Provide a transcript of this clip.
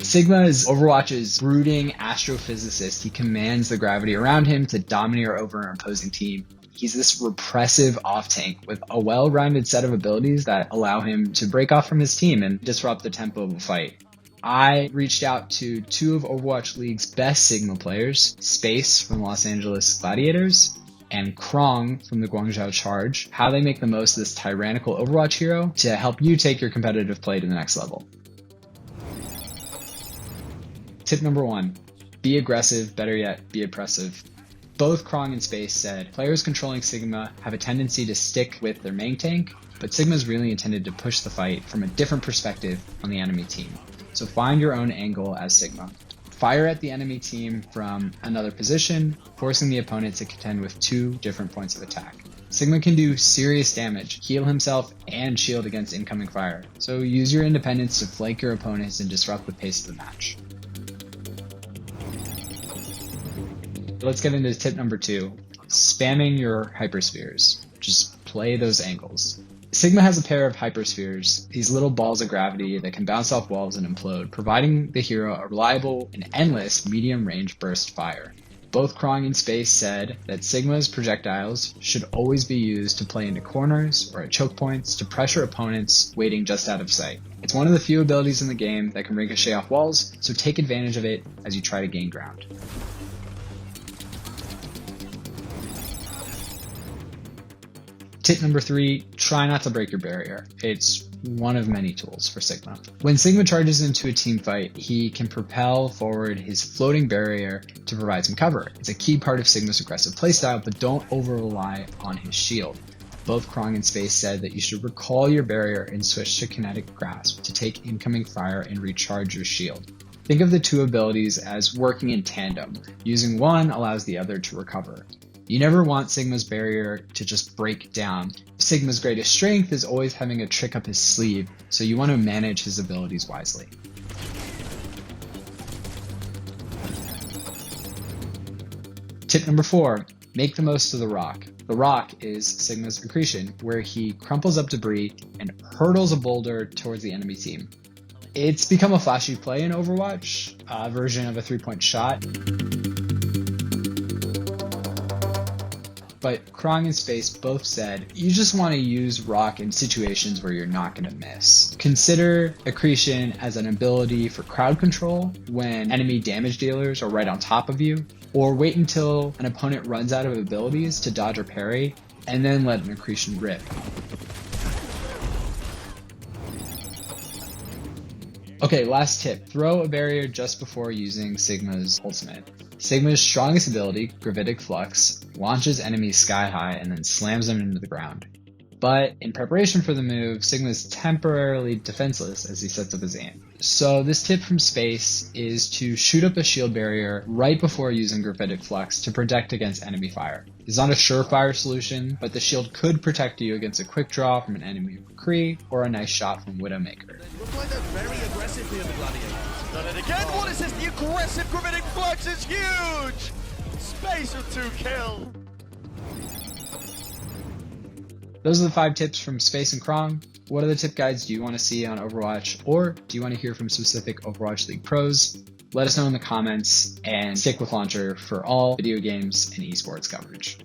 Sigma is Overwatch's brooding astrophysicist. He commands the gravity around him to domineer over an opposing team. He's this repressive off-tank with a well-rounded set of abilities that allow him to break off from his team and disrupt the tempo of a fight. I reached out to two of Overwatch League's best Sigma players, Space from Los Angeles Gladiators and Cr0ng from the Guangzhou Charge, how they make the most of this tyrannical Overwatch hero to help you take your competitive play to the next level. Tip number 1, be aggressive, better yet, be oppressive. Both Cr0ng and Space said players controlling Sigma have a tendency to stick with their main tank, but Sigma is really intended to push the fight from a different perspective on the enemy team. So find your own angle as Sigma. Fire at the enemy team from another position, forcing the opponent to contend with 2 different points of attack. Sigma can do serious damage, heal himself, and shield against incoming fire, so use your independence to flank your opponents and disrupt the pace of the match. Let's get into tip number 2, spamming your hyperspheres. Just play those angles. Sigma has a pair of hyperspheres, these little balls of gravity that can bounce off walls and implode, providing the hero a reliable and endless medium-range burst fire. Both Cr0ng and Space said that Sigma's projectiles should always be used to play into corners or at choke points to pressure opponents waiting just out of sight. It's one of the few abilities in the game that can ricochet off walls, so take advantage of it as you try to gain ground. Tip number 3, try not to break your barrier. It's one of many tools for Sigma. When Sigma charges into a team fight, he can propel forward his floating barrier to provide some cover. It's a key part of Sigma's aggressive playstyle, but don't over-rely on his shield. Both Cr0ng and Space said that you should recall your barrier and switch to kinetic grasp to take incoming fire and recharge your shield. Think of the 2 abilities as working in tandem. Using one allows the other to recover. You never want Sigma's barrier to just break down. Sigma's greatest strength is always having a trick up his sleeve, so you want to manage his abilities wisely. Tip number 4, make the most of the rock. The rock is Sigma's accretion, where he crumples up debris and hurtles a boulder towards the enemy team. It's become a flashy play in Overwatch, a version of a 3-point shot. But Cr0ng and Space both said you just want to use rock in situations where you're not going to miss. Consider accretion as an ability for crowd control when enemy damage dealers are right on top of you, or wait until an opponent runs out of abilities to dodge or parry, and then let an accretion rip. Okay, last tip, throw a barrier just before using Sigma's ultimate. Sigma's strongest ability, Gravitic Flux, launches enemies sky high and then slams them into the ground. But in preparation for the move, Sigma is temporarily defenseless as he sets up his aim. So this tip from Space is to shoot up a shield barrier right before using Gravitic Flux to protect against enemy fire. It's not a surefire solution, but the shield could protect you against a quick draw from an enemy Cr0ng or a nice shot from Widowmaker. Look like they're very aggressive here, the Gladiators. Done it again. What is this? The aggressive Gravitic Flux is huge! Space with 2 kills. Those are the 5 tips from Space and Cr0ng. What other tip guides do you want to see on Overwatch, or do you want to hear from specific Overwatch League pros? Let us know in the comments, and stick with Launcher for all video games and esports coverage.